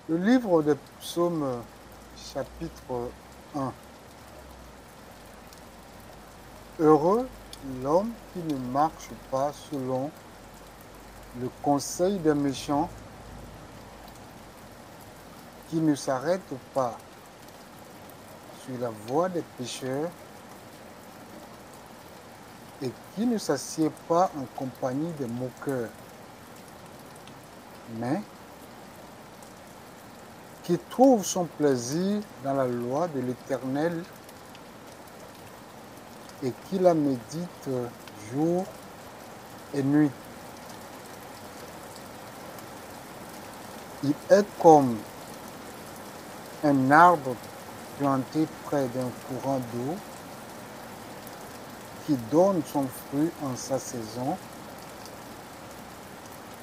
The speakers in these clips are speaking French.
Le livre des psaumes, chapitre 1. Heureux l'homme qui ne marche pas selon le conseil des méchants, qui ne s'arrête pas sur la voie des pécheurs et qui ne s'assied pas en compagnie des moqueurs, mais qui trouve son plaisir dans la loi de l'Éternel et qui la médite jour et nuit. Il est comme un arbre planté près d'un courant d'eau qui donne son fruit en sa saison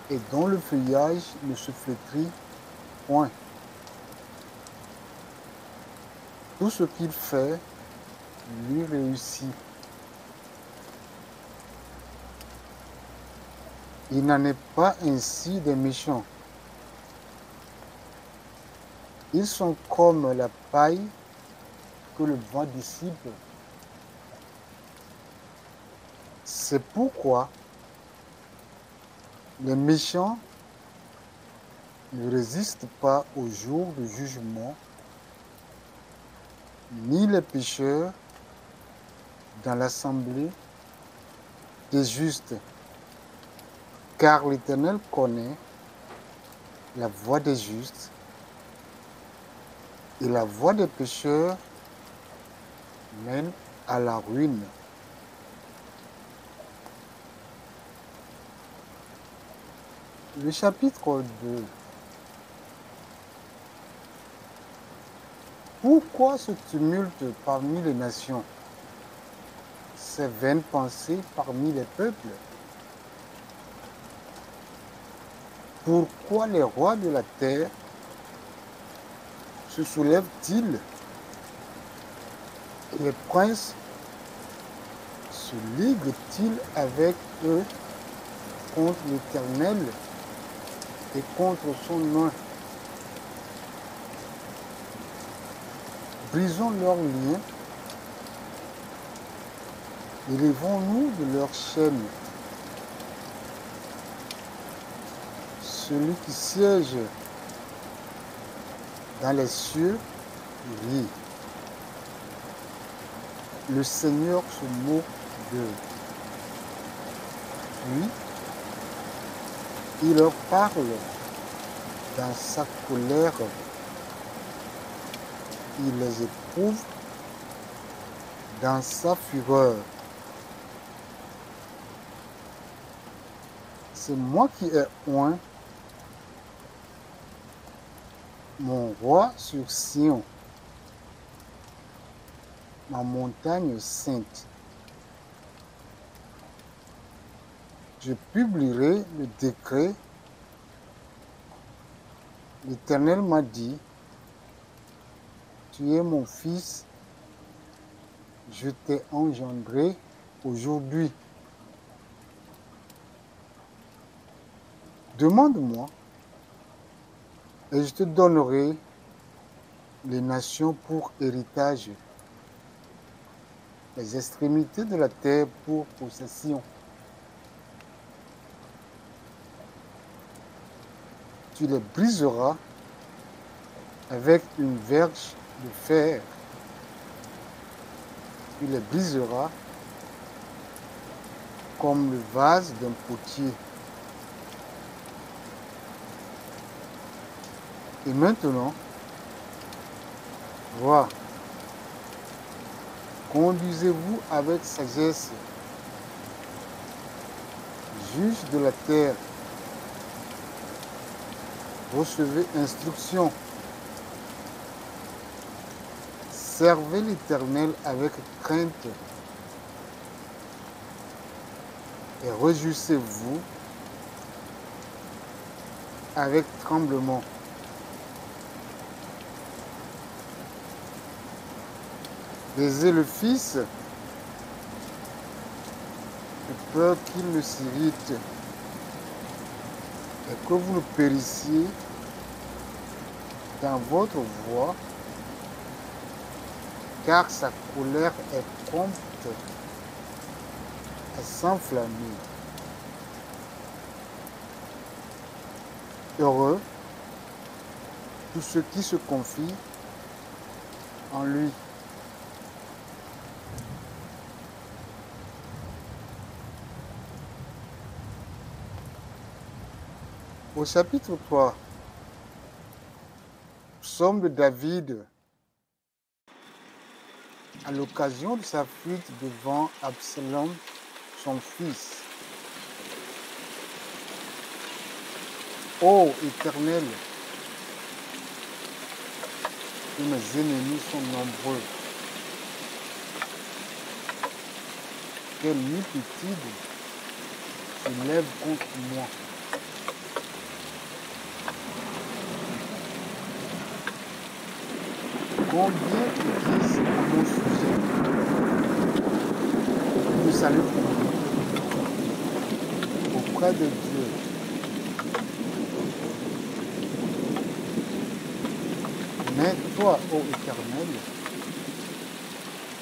et dont le feuillage ne se flétrit point. Tout ce qu'il fait lui réussit. Il n'en est pas ainsi des méchants. Ils sont comme la paille que le vent dissipe. C'est pourquoi les méchants ne résistent pas au jour du jugement, ni les pécheurs dans l'assemblée des justes, car l'Éternel connaît la voie des justes et la voie des pécheurs mène à la ruine. Le chapitre 2. Pourquoi ce tumulte parmi les nations, ces vaines pensées parmi les peuples? Pourquoi les rois de la terre se soulèvent-ils et les princes se liguent-ils avec eux contre l'Éternel et contre son nom? Brisons leurs liens, élevons-nous de leurs chaînes. Celui qui siège dans les cieux rit. Le Seigneur se moque d'eux. Puis, il leur parle dans sa colère. Il les éprouve dans sa fureur. C'est moi qui ai oint mon roi sur Sion, ma montagne sainte. Je publierai le décret. L'Éternel m'a dit, tu es mon fils, je t'ai engendré aujourd'hui. Demande-moi et je te donnerai les nations pour héritage, les extrémités de la terre pour possession. Tu les briseras avec une verge de fer. Tu les briseras comme le vase d'un potier. Et maintenant, vois, conduisez-vous avec sagesse, juge de la terre, recevez instruction, servez l'Éternel avec crainte et réjouissez-vous avec tremblement. Baisez le Fils, de peur qu'il ne s'irrite et que vous ne périssiez dans votre voie, car sa colère est prompte à s'enflammer. Heureux tous ceux qui se confient en lui. Au chapitre 3, psaume de David, à l'occasion de sa fuite devant Absalom, son fils. Ô Éternel, que mes ennemis sont nombreux. Quelle multitude se lève contre moi. Combien ils disent à mon sujet, le salut auprès de Dieu. Mais toi, ô Éternel,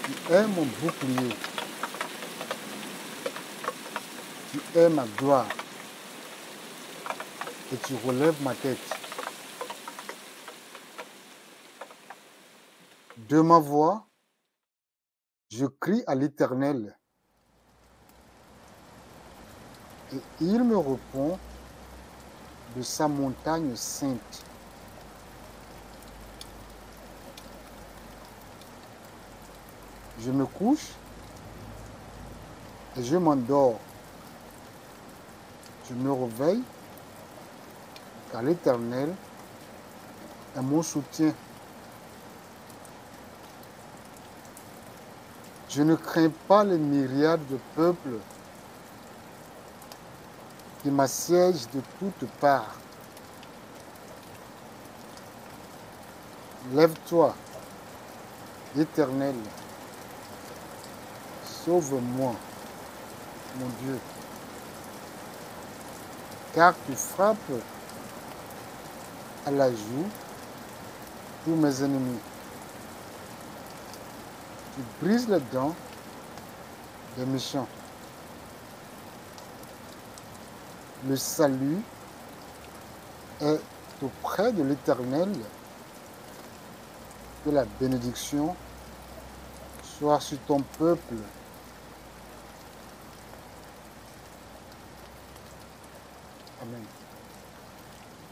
tu es mon bouclier, tu es ma gloire, et tu relèves ma tête. De ma voix, je crie à l'Éternel, et il me répond de sa montagne sainte. Je me couche et je m'endors. Je me réveille car l'Éternel est mon soutien. Je ne crains pas les myriades de peuples qui m'assiègent de toutes parts. Lève-toi, Éternel, sauve-moi, mon Dieu, car tu frappes à la joue tous mes ennemis. Tu brises les dents des méchants. Le salut est auprès de l'Éternel. Que la bénédiction soit sur ton peuple. Amen.